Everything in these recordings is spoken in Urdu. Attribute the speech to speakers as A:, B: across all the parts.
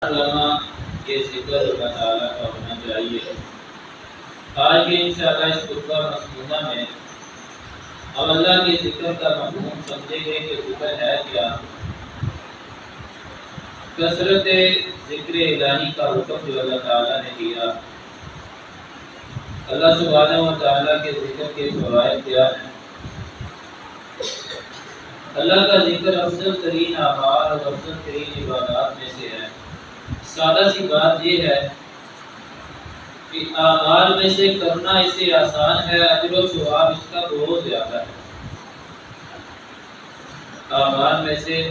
A: علامہ یہ ذکر اللہ تعالیٰ کا ہونا چاہیے۔ آج کے انشاءاللہ اس خطبہ مسموعہ میں ہم اللہ کے ذکر کا مفہوم سمجھیں گے کہ ذکر ہے کیا۔ کثرت ذکر الہی کا حکم جو اللہ تعالیٰ نے دیا، اللہ سبحانہ و تعالیٰ کے ذکر کے فوائد کیا ہیں۔ اللہ کا ذکر افضل ترین اعمال اور افضل ترین عبادات میں سے ہے۔ سادہ سی بات یہ ہے کہ اعمال میں سے کرنا اسے آسان ہے، اجر و ثواب اس کا بہت زیادہ ہے۔ اعمال میں سے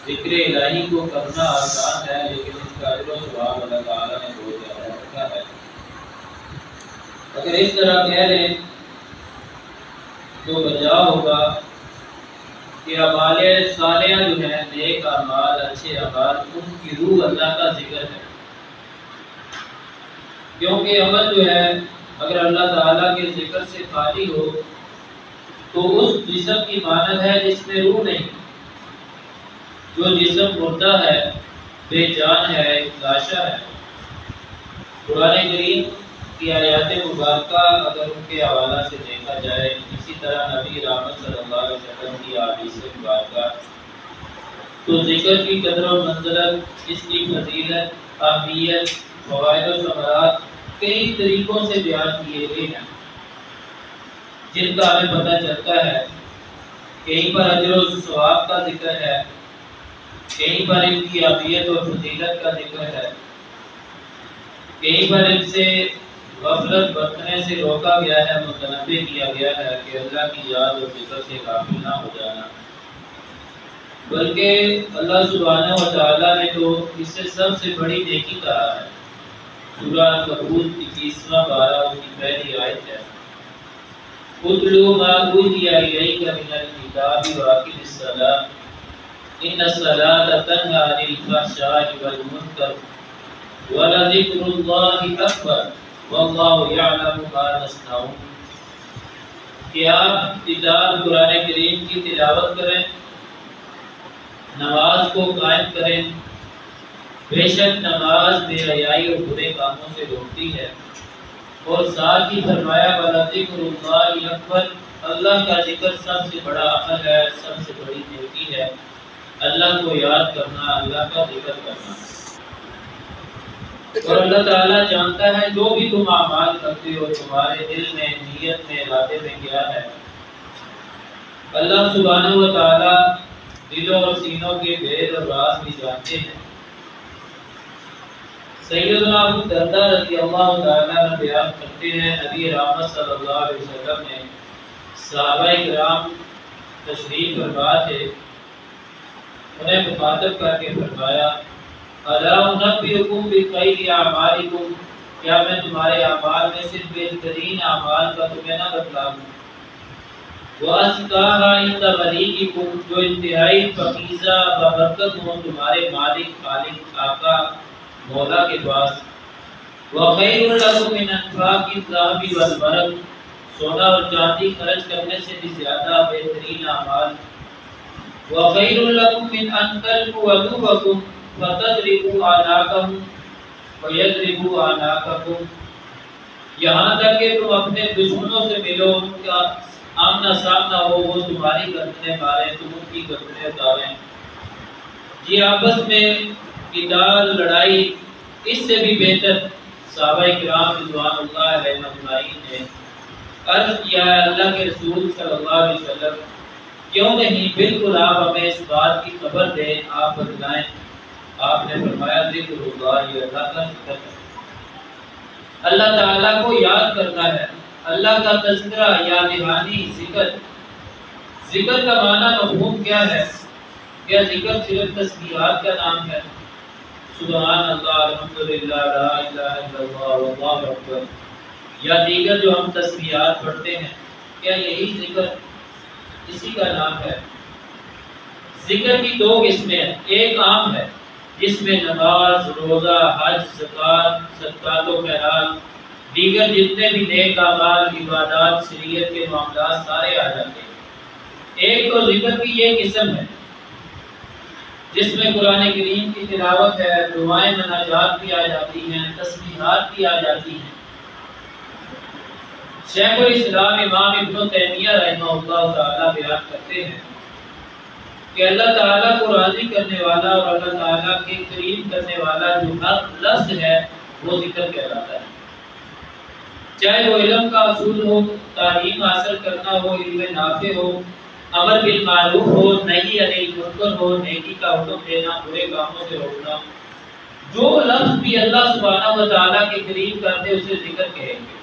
A: ذکر الہی کو کرنا آسان ہے، لیکن اس کا اجر و ثواب اللہ تعالیٰ نے بہت زیادہ رکھا ہے۔ اگر اس طرح کہہ لیں تو بجا ہوگا کہ اعمال صالحہ جو ہیں، نیک اعمال، اچھے اعمال، ان کی روح اللہ کا ذکر ہے۔ کیونکہ عمل جو ہے اگر اللہ تعالیٰ کے ذکر سے خالی ہو تو اس جسم کی مانند ہے جس میں روح نہیں۔ جو جسم مردہ ہے، بے جان ہے، لاشا ہے۔ قرآن کریم کی آیات مبارکہ اگر ان کے حوالہ سے دیکھا جائے، اسی طرح نبی رحمت صلی اللہ علیہ وسلم کی احادیث مبارکہ، تو ذکر کی قدر و منزلت، اس کی فضیلت، اہمیت، فوائد و ثمرات کئی طریقوں سے بیان کیے گئے ہیں، جن کا ہمیں پتہ چلتا ہے۔ کہیں پر اجر و ثواب کا ذکر ہے، کہیں پر ان کی اہمیت اور فضیلت کا ذکر ہے، کہیں پر ان سے غفلت برتنے سے روکا گیا ہے، متنبہ کیا گیا ہے کہ اللہ کی یاد اور ذکر سے غافل نہ ہو جانا۔ بلکہ اللہ سبحانہ و تعالیٰ نے تو اس سے سب سے بڑی نیکی کہا ہے۔ سورہ کبوت کی 21واں پارہ اس کی پہلی آیت ہے، اتلو ما اوحی الیک من الکتاب واقم الصلاۃ ان الصلاۃ تنہی عن الفحشاء والمنکر ولذکر اللہ اکبر واللہ یعلم ما تصنعون۔ کہ آپ کتاب قرآن کریم کی تلاوت کریں، نماز کو قائم کریں، بے شک نماز بے حیائی اور برے کاموں سے روکتی ہے، اور ساتھ ہی فرمایا وَلَذِكْرُ اللَّهِ أَكْبَرُ، اللہ کا ذکر سب سے بڑا عمل ہے، سب سے بڑی نیکی ہے۔ اللہ کو یاد کرنا، اللہ کا ذکر کرنا۔ اور اللہ تعالیٰ جانتا ہے جو بھی تم اعمال کرتے ہو، تمہارے دل میں، نیت میں، ارادے میں کیا ہے۔ اللہ سبحانہ و تعالیٰ دلوں اور سینوں کے بھید اور راز بھی جانتے ہیں۔ سیدنا ابو درداء رضی اللہ تعالیٰ عنہ بیان کرتے ہیں، نبی رحمت صلی اللہ علیہ وسلم نے صحابہ کرام تشریف فرما تھے، انہیں مخاطب کر کے فرمایا الا انبئکم بخیر اعمالکم، کیا میں تمہارے اعمال میں سے بہترین اعمال کا تمہیں نہ بتلاؤں؟ وَأَزْكَاهَا عِندَ مَلِيكِكُمْ، جو انتہائی پاکیزہ بابرکت ہوں تمہارے مالک، خالق، آقا، مولا کے پاس۔ وَخَيْرٌ لَكُم مِّنْ أَنفَاقِ الذَّهَبِ وَالْوَرَقِ، سونا اور چاندی خرچ کرنے سے بھی زیادہ بہترین اعمال۔ وَخَيْرٌ لَكُم مِّنْ أَن تَلْقُوا عَدُوَّكُمْ فَتَضْرِبُوا أَعْنَاقَهُمْ وَيَضْرِبُوا أَعْنَاقَكُمْ، یہاں تک کہ تم اپنے دشمنوں سے ملو، ان کا آمنا سامنا ہو، وہ تمہاری گردنیں ماریں، تم ان کی گردنیں اتاریں۔ یہ آپس میں قتال، لڑائی، اس سے بھی بہتر صحابہ کرام رضوان اللہ علیہم اجمعین نے عرض کیا ہے اللہ کے رسول صلی اللہ علیہ وسلم کیوں نہیں، بالکل آپ ہمیں اس بات کی خبر دیں، آپ بتلائیں۔ آپ نے فرمایا ذکر اللہ، یہ اللہ کا ذکر ہے، اللہ تعالیٰ کو یاد کرنا ہے، اللہ کا تذکرہ، یاد دہانی، ذکر۔ ذکر کا معنی مفہوم کیا ہے؟ کیا ذکر صرف تسبیحات کا نام ہے؟ سبحان اللہ، الحمدللہ، لا الہ الا اللہ، واللہ اکبر، یا دیگر جو ہم تسبیحات پڑھتے ہیں، کیا یہی ذکر اسی کا نام ہے؟ ذکر کی دو قسمیں ہیں، ایک عام ہے جس میں نماز، روزہ، حج، زکوٰۃ، صدقات و خیرات، دیگر جتنے بھی نیک اعمال، عبادات، شریعت کے معاملات، سارے آ جاتے ہیں۔ ایک تو ذکر کی یہ قسم ہے جس میں قرآن کریم کی تلاوت ہے، دعائیں مناجات بھی آ جاتی ہیں، تسبیحات بھی آ جاتی ہیں۔ شیخ الاسلام امام ابن تیمیہ رحمہ اللہ تعالیٰ بیان کرتے ہیں کہ اللہ تعالیٰ کو راضی کرنے والا اور اللہ تعالیٰ کے قریب کرنے والا جو لفظ ہے وہ ذکر کہلاتا ہے، چاہے وہ علم کا اصول ہو، تعلیم حاصل کرنا ہو، علم نافع ہو، امر بالمعروف ہو، نہی عن المنکر ہو، نیکی کا حکم دینا، برے کاموں سے روکنا، جو لفظ بھی اللہ سبحانہ و تعالیٰ کے قریب کرتے اسے ذکر کہیں گے۔